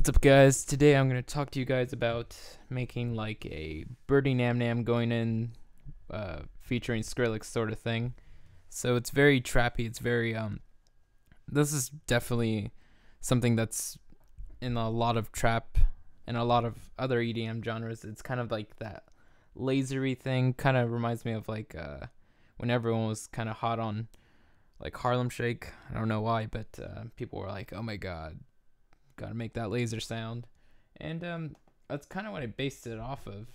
What's up, guys? Today I'm going to talk to you guys about making like a Birdie Nam Nam going in featuring Skrillex sort of thing. So it's very trappy. It's very this is definitely something that's in a lot of trap and a lot of other EDM genres. It's kind of like that lasery thing. Kind of reminds me of like when everyone was kind of hot on like Harlem Shake. I don't know why, but people were like, "Oh my god, gotta make that laser sound," and that's kind of what I based it off of.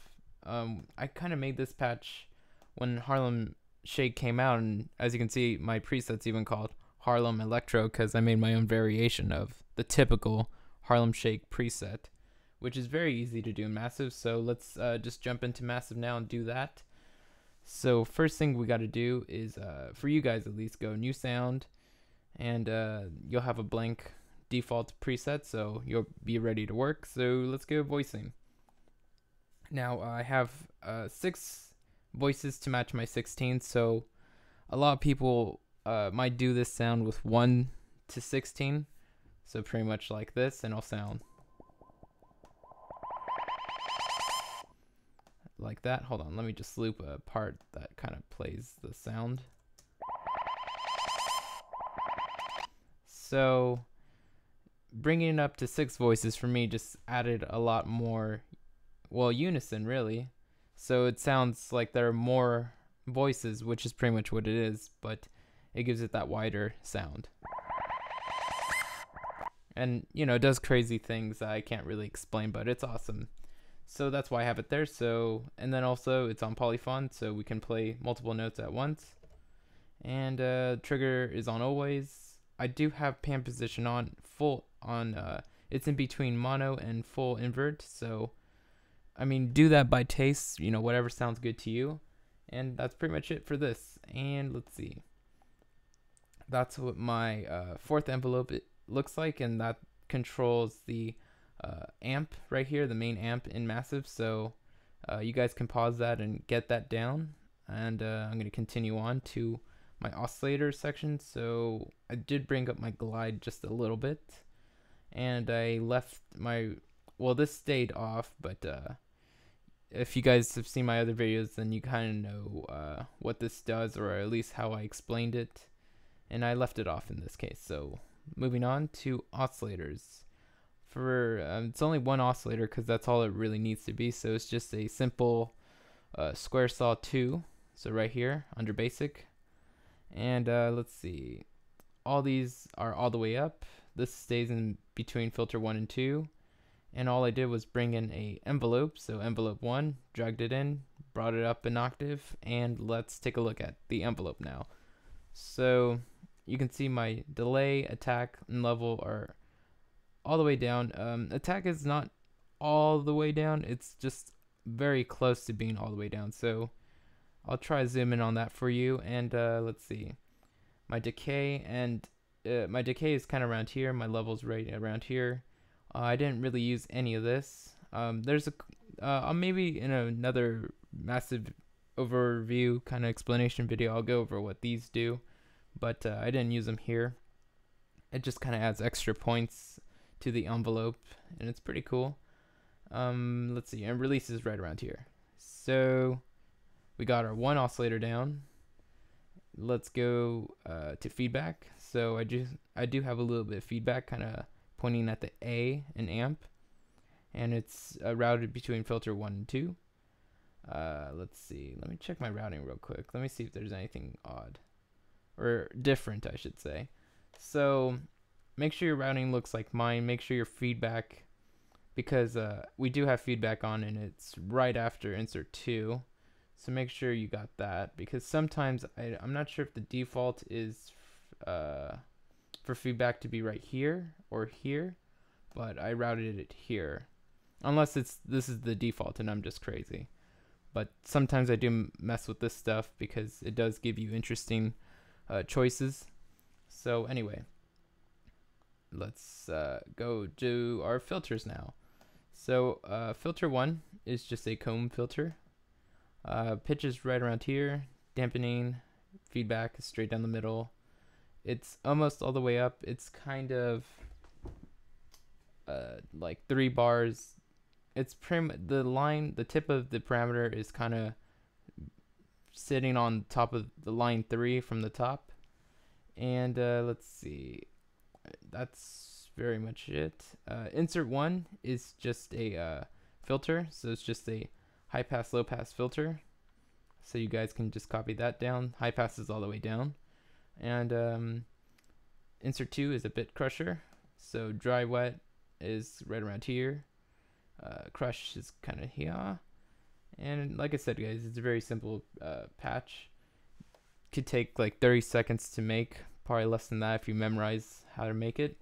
I kind of made this patch when Harlem Shake came out, and as you can see, my preset's even called Harlem Electro because I made my own variation of the typical Harlem Shake preset, which is very easy to do in Massive. So let's just jump into Massive now and do that. So first thing we got to do is, for you guys at least, go New Sound, and you'll have a blank default preset, so you'll be ready to work. So let's go voicing. Now I have 6 voices to match my 16, so a lot of people might do this sound with 1 to 16, so pretty much like this, and I'll sound like that. Hold on, let me just loop a part that kind of plays the sound. So bringing it up to 6 voices for me just added a lot more, well, unison really. So it sounds like there are more voices, which is pretty much what it is, but it gives it that wider sound. And, you know, it does crazy things that I can't really explain, but it's awesome. So that's why I have it there. So, and then also it's on polyphon, so we can play multiple notes at once. And trigger is on always. I do have pan position on full on, it's in between mono and full invert, so I mean, do that by taste, you know, whatever sounds good to you. And that's pretty much it for this. And let's see, that's what my 4th envelope it looks like, and that controls the amp right here, the main amp in Massive. So you guys can pause that and get that down, and I'm going to continue on to my oscillator section. So I did bring up my glide just a little bit, and I left my, well, this stayed off, but if you guys have seen my other videos, then you kind of know what this does, or at least how I explained it, and I left it off in this case. So moving on to oscillators. For it's only one oscillator because that's all it really needs to be, so it's just a simple square saw 2, so right here under basic. And let's see, all these are all the way up. This stays in between filter 1 and 2, and all I did was bring in a envelope, so envelope 1, dragged it in, brought it up an octave, and let's take a look at the envelope now. So you can see my delay, attack, and level are all the way down. Attack is not all the way down, it's just very close to being all the way down, so I'll try to zoom in on that for you. And let's see, my decay, and my decay is kind of around here, my level's right around here. I didn't really use any of this. There's a maybe in another Massive overview kind of explanation video I'll go over what these do, but I didn't use them here. It just kind of adds extra points to the envelope, and it's pretty cool. Let's see, and release is right around here. So we got our 1 oscillator down. Let's go to feedback. So I do have a little bit of feedback, kind of pointing at the A in amp, and it's routed between filter 1 and 2. Let's see, let me check my routing real quick. Let me see if there's anything odd or different, I should say. So make sure your routing looks like mine. Make sure your feedback, because we do have feedback on, and it's right after insert 2. So make sure you got that, because sometimes I'm not sure if the default is for feedback to be right here or here, but I routed it here, unless this is the default and I'm just crazy. But sometimes I do mess with this stuff because it does give you interesting choices. So anyway, let's go do our filters now. So filter 1 is just a comb filter. Pitch is right around here. Dampening, feedback is straight down the middle. It's almost all the way up. It's kind of like 3 bars. It's the tip of the parameter is kind of sitting on top of the line 3 from the top. And let's see, that's very much it. Insert 1 is just a filter, so it's just a high pass low pass filter, so you guys can just copy that down. High pass is all the way down. And insert 2 is a bit crusher, so dry wet is right around here, crush is kind of here. And like I said, guys, it's a very simple patch. Could take like 30 seconds to make, probably less than that if you memorize how to make it.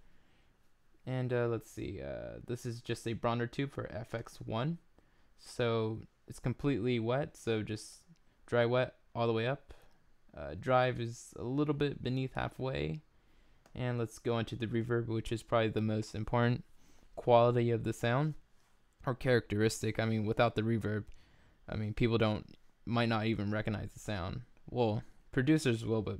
And let's see, this is just a Bronner tube for FX1, so it's completely wet, so just dry wet all the way up. Drive is a little bit beneath halfway. And let's go into the reverb, which is probably the most important quality of the sound, or characteristic. I mean, without the reverb, I mean, people might not even recognize the sound. Well, producers will, but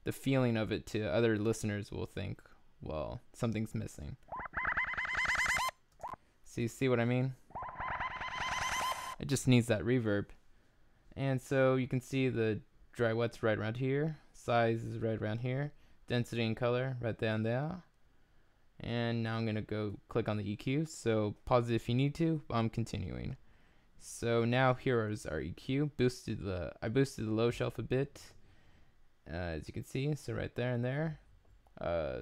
the feeling of it to other listeners will think, well, something's missing. So you see what I mean? It just needs that reverb. And so you can see the dry wet's right around here, size is right around here, density and color right down there. And now I'm gonna go click on the EQ, so pause it if you need to. I'm continuing. So now here is our EQ. I boosted the low shelf a bit, as you can see, so right there and there.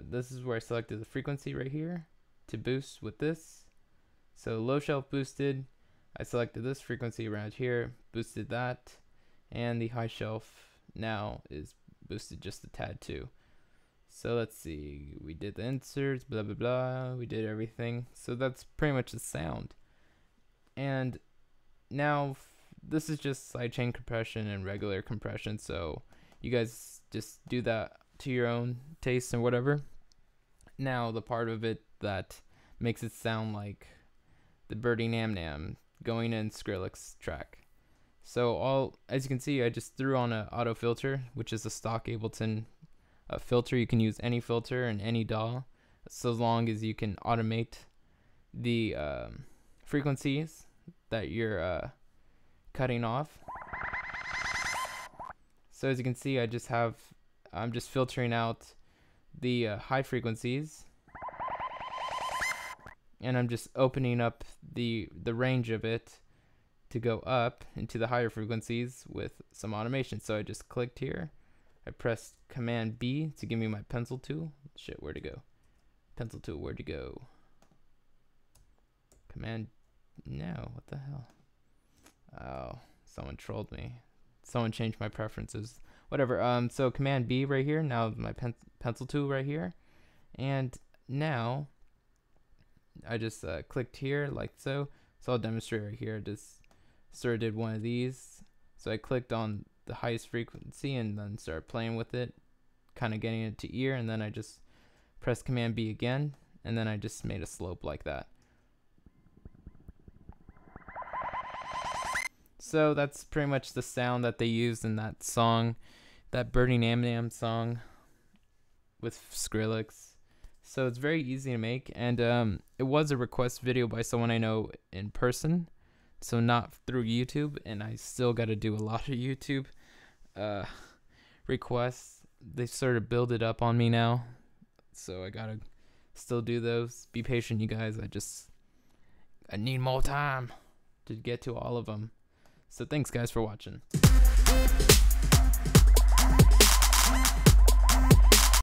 This is where I selected the frequency right here to boost with this. So low shelf boosted, I selected this frequency around here, boosted that, and the high shelf now is boosted just a tad too. So let's see, we did the inserts, blah blah blah, we did everything. So that's pretty much the sound. And now this is just sidechain compression and regular compression, so you guys just do that to your own taste and whatever. Now the part of it that makes it sound like the Birdy Nam Nam going in Skrillex track. So as you can see, I just threw on an auto filter, which is a stock Ableton filter. You can use any filter and any DAW, so long as you can automate the frequencies that you're cutting off. So as you can see, I'm just filtering out the high frequencies, and I'm just opening up the range of it to go up into the higher frequencies with some automation. So I just clicked here, I pressed Command B to give me my pencil tool. Shit, where'd it go? Pencil tool, where'd it go? No, what the hell? Oh, someone trolled me. Someone changed my preferences. Whatever. So Command B right here. Now my pencil tool right here, and now I just clicked here like so. So I'll demonstrate right here. Just sort of did one of these. So I clicked on the highest frequency and then started playing with it, kind of getting it to ear, and then I just pressed Command B again, and then I just made a slope like that. So that's pretty much the sound that they used in that song, that Birdy Nam Nam song with Skrillex. So it's very easy to make, and it was a request video by someone I know in person, so not through YouTube, and I still got to do a lot of YouTube requests. They sort of build it up on me now, so I gotta still do those. Be patient, you guys. I need more time to get to all of them. So thanks guys for watching.